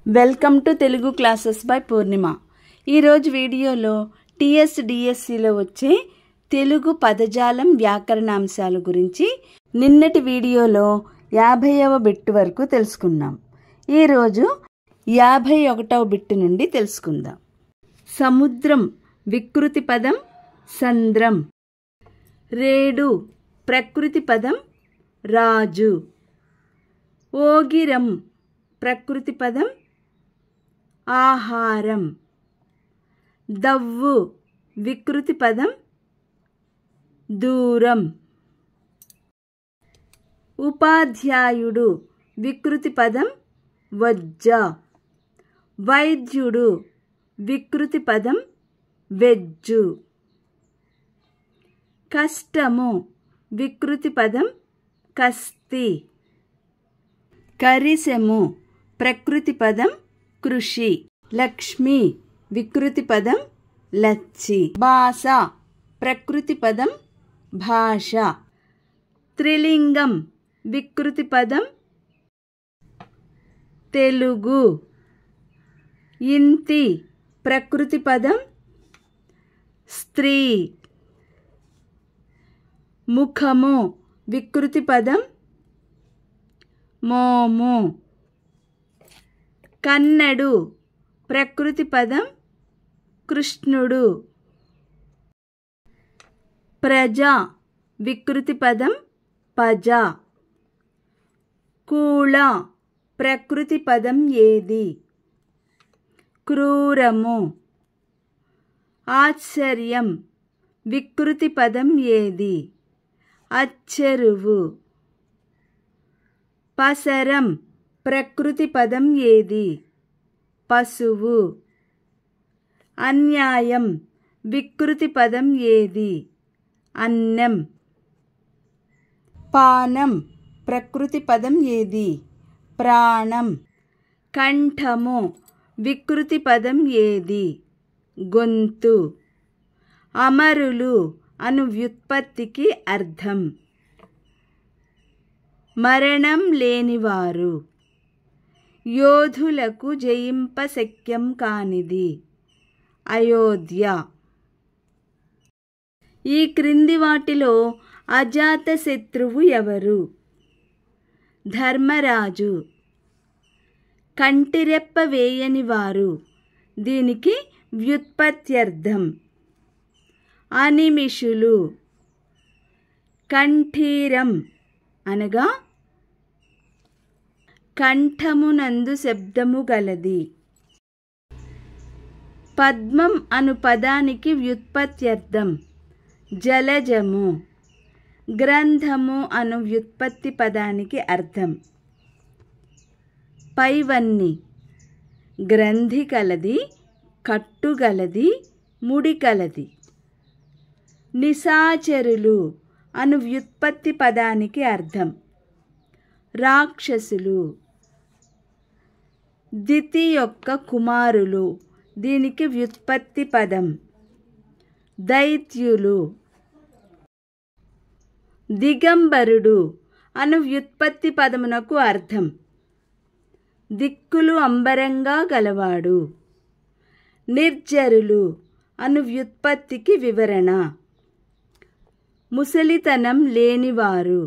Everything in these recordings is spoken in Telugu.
Welcome to Telugu classes by Purnima. ఈరోజు వీడియోలో టీఎస్డిఎస్సిలో వచ్చే తెలుగు పదజాలం వ్యాకరణాంశాల గురించి నిన్నటి వీడియోలో 50వ బిట్ వరకు తెలుసుకున్నాం. ఈరోజు 51వ బిట్ నుండి తెలుసుకుందాం. సముద్రం వికృతి పదం సంద్రం. రేడు ప్రకృతి పదం రాజు. ఓగిరం ప్రకృతి పదం ఆహారం. దవ్వు వికృతి పదం దూరం. ఉపాధ్యాయుడు వికృతి పదం వజ్జ. వైద్యుడు వికృతి పదం వెజ్జు. కష్టము వికృతి పదం కస్తి. కరిసెము ప్రకృతి పదం కృషి. లక్ష్మి వికృతి పదం లచ్చి. భాష ప్రకృతి పదం భాష. త్రిలింగం వికృతి పదం తెలుగు. ఇంతి ప్రకృతి పదం స్త్రీ. ముఖము వికృతి పదం మోము. కన్నడు ప్రకృతి పదం కృష్ణుడు. ప్రజ వికృతి పదం పజ. కూళ ప్రకృతి పదం ఏది క్రూరము. ఆశ్చర్యం వికృతి పదం ఏది అచ్చెరువు. పసరం ప్రకృతి పదం ఏది పశువు. అన్యాయం వికృతి పదం ఏది అన్నం. పానం ప్రకృతి పదం ఏది ప్రాణం. కంఠము వికృతి పదం ఏది గొంతు. అమరులు అను వ్యుత్పత్తికి అర్థం మరణం లేనివారు. యోధులకు జయింపశక్యం కానిది అయోధ్య. ఈ క్రింది వాటిలో అజాతశత్రువు ఎవరు ధర్మరాజు. కంటిరెప్ప వేయని వారు దీనికి వ్యుత్పత్త్యర్థం. అనిమిషులు. కంఠీరం అనగా కంఠమునందు శబ్దము గలది. పద్మం అను పదానికి వ్యుత్పత్త్యర్థం జలజము. గ్రంథము అను వ్యుత్పత్తి పదానికి అర్థం పైవన్ని. గ్రంథి కలది, కట్టుగలది, ముడి కలది. నిశాచరులు అను వ్యుత్పత్తి పదానికి అర్థం రాక్షసులు. దితి యొక్క కుమారులు దీనికి వ్యుత్పత్తి పదం దైత్యులు. దిగంబరుడు అను వ్యుత్పత్తి పదమునకు అర్థం దిక్కులు అంబరంగా గలవాడు. నిర్జరులు అను వ్యుత్పత్తికి వివరణ ముసలితనం లేనివారు.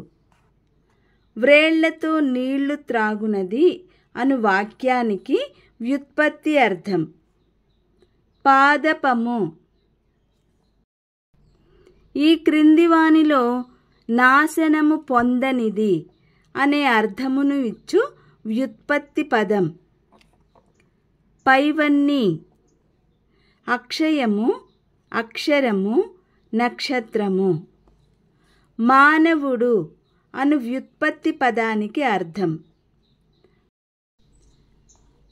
వ్రేళ్లతో నీళ్లు త్రాగునది అను వాక్యానికి వ్యుత్పత్తి అర్థం పాదపము. ఈ క్రింది వానిలో నాశనము పొందనిది అనే అర్థమును ఇచ్చు వ్యుత్పత్తి పదం పైవన్ని. అక్షయము అక్షరము నక్షత్రము. మానవుడు అను వ్యుత్పత్తి పదానికి అర్థం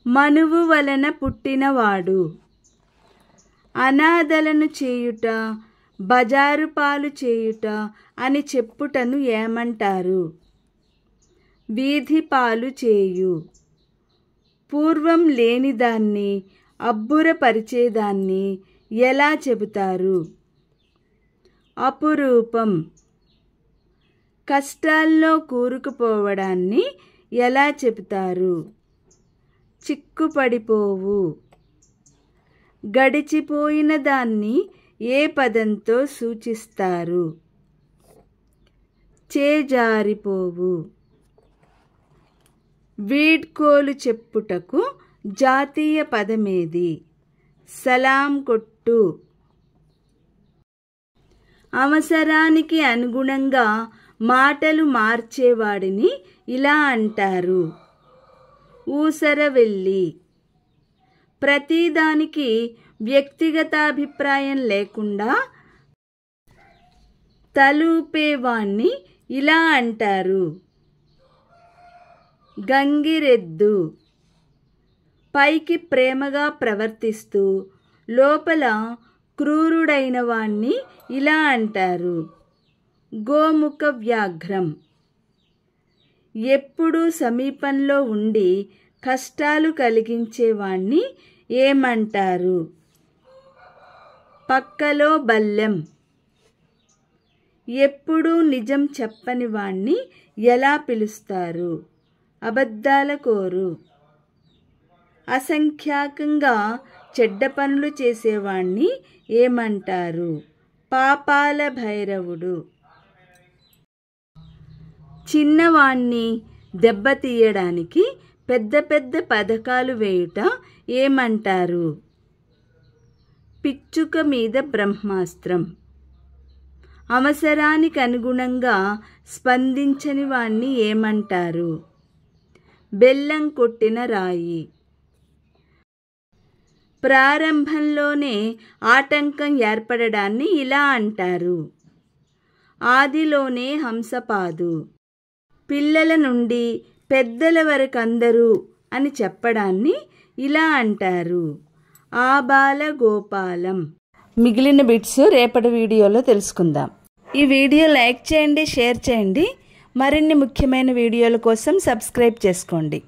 మనువు వలన పుట్టినవాడు. అనాథలను చేయుట బజారు పాలు చేయుట అని చెప్పుటను ఏమంటారు వీధి పాలు చేయు. పూర్వం లేనిదాన్ని అబ్బురపరిచేదాన్ని ఎలా చెబుతారు అపురూపం. కష్టాల్లో కూరుకుపోవడాన్ని ఎలా చెబుతారు చిక్కుపడిపోవు. గడిచిపోయిన దాన్ని ఏ పదంతో సూచిస్తారు? చేజారిపోవు. వీడ్కోలు చెప్పుటకు జాతీయ పదమేది? సలాం కొట్టు. అవసరానికి అనుగుణంగా మాటలు మార్చేవాడిని ఇలా అంటారు: ఊసరవెల్లి. ప్రతిదానికి వ్యక్తిగతాభిప్రాయం లేకుండా తలూపేవాణ్ణి ఇలా అంటారు: గంగిరెద్దు. పైకి ప్రేమగా ప్రవర్తిస్తూ లోపల క్రూరుడైన వాణ్ణి ఇలా అంటారు: గోముఖ వ్యాఘ్రం. ఎప్పుడూ సమీపంలో ఉండి కష్టాలు కలిగించేవాణ్ణి ఏమంటారు? పక్కలో బల్లెం. ఎప్పుడూ నిజం చెప్పని వాణ్ణి ఎలా పిలుస్తారు? అబద్ధాల కోరు. అసంఖ్యాకంగా చెడ్డ పనులు చేసేవాణ్ణి ఏమంటారు? పాపాల భైరవుడు. చిన్నవాణ్ణి దెబ్బతీయడానికి పెద్ద పెద్ద పథకాలు వేయుట ఏమంటారు? పిచ్చుక మీద బ్రహ్మాస్త్రం. అవసరానికి అనుగుణంగా స్పందించని వాణ్ణి ఏమంటారు? బెల్లం కొట్టిన రాయి. ప్రారంభంలోనే ఆటంకం ఏర్పడడాన్ని ఇలా అంటారు: ఆదిలోనే హంసపాదు. పిల్లల నుండి పెద్దల వరకందరూ అని చెప్పడాన్ని ఇలా అంటారు: ఆబాల గోపాలం. మిగిలిన బిట్స్ రేపటి వీడియోలో తెలుసుకుందాం. ఈ వీడియో లైక్ చేయండి, షేర్ చేయండి. మరిన్ని ముఖ్యమైన వీడియోల కోసం సబ్స్క్రైబ్ చేసుకోండి.